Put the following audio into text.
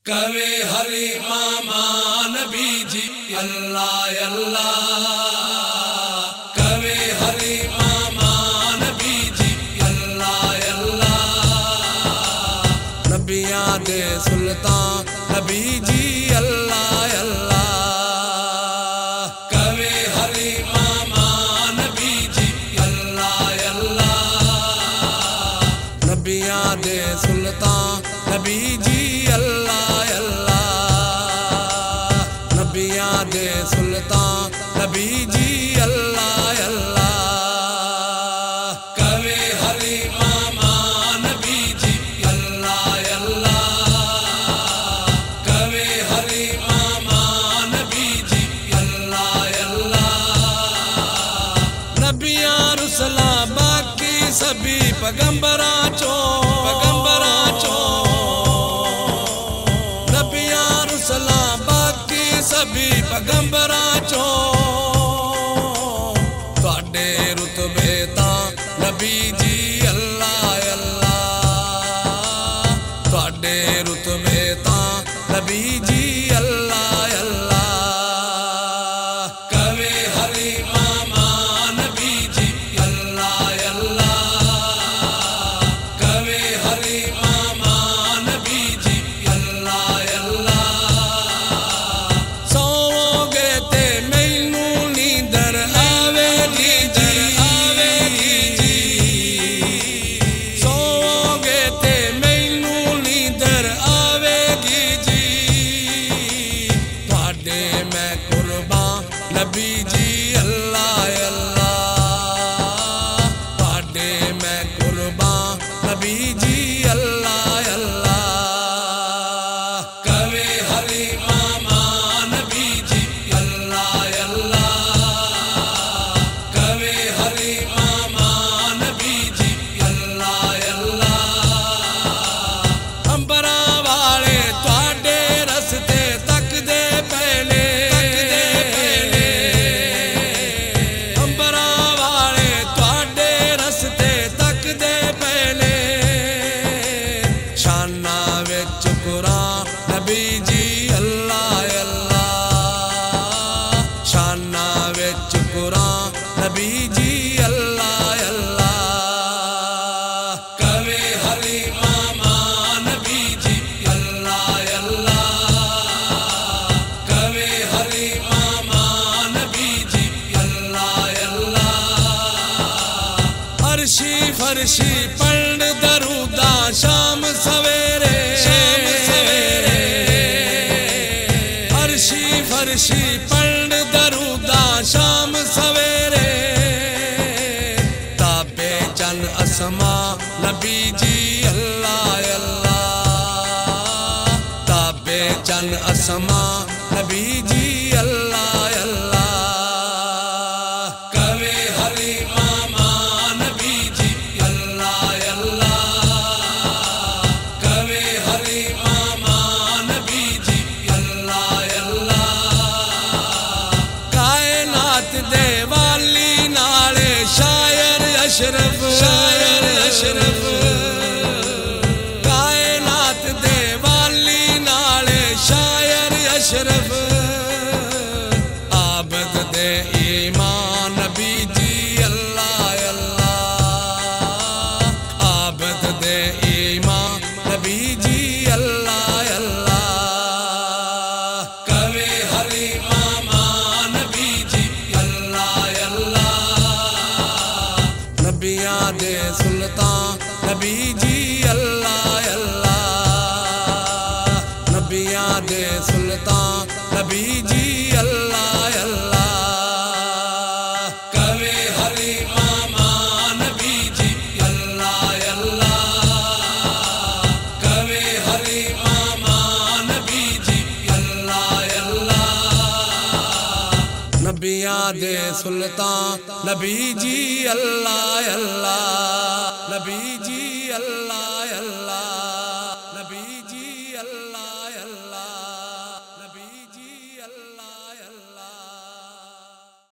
کوے ہری ماما نبی جی اللہ اللہ کوے ہری ماما نبی جی اللہ اللہ نبیاں دے سلطان نبی جی اللہ اللہ کوے ہری ماما نبی جی اللہ اللہ نبیاں دے سلطان نبی جی اللہ اللہ نبیاں دے سلطان نبی جی اللہ اللہ کوے ہری ماما نبی جی اللہ اللہ کوے ہری ماما نبی جی اللہ اللہ نبیاں رسلا باقی سبھی پیغمبراں چوں سبھی پیغمبراں چوں تواڈے رتبے تاں نبی جی اللہ اللہ تواڈے رتبے تاں نبی جی اللہ اللہ کوے ہری ماما نبی جی اللہ اللہ کوے ہری ماما نبی جی اللہ اللہ نبی جی اللہ اللہ تواڈے میں قربان نبی جی اللہ اللہ کوے ہری ماما نبی جی اللہ اللہ کوے ہری ماما نبی جی اللہ اللہ امبراں والے تواڈے رستے تک دے پہلے نبی جی اللہ اللہ شانہ وچ قرآن نبی جی اللہ اللہ کوے ہری ماما نبی جی اللہ اللہ کوے ہری ماما نبی جی اللہ اللہ عرشی فرشی پڑھ دروداں شام سویرے فرشی پڑھ دروداں شام سویرے تابے چن اسماں نبی جی اللہ اللہ تابے چن اسماں نبی جی اللہ اللہ کوے ہری ماما نبی جی اللہ اللہ کوے ہری ماما نبی جی اللہ کائنات دے والی نالے شاعر اشرف کائنات دے والی نالے شاعر اشرف عابد دے ایمان نبی جی اللہ اللہ عابد دے ایمان نبی جی اللہ اللہ کوے ہری ماما نبی جی اللہ اللہ نبیاں دے سلطان نبی جی اللہ اللہ نبیاں دے سلطان نبی جی اللہ اللہ کوے ہری ماما نبی جی اللہ اللہ کوے ہری ماما نبی جی اللہ اللہ نبیاں دے سلطان نبی جی اللہ اللہ نبی جی اللہ اللہ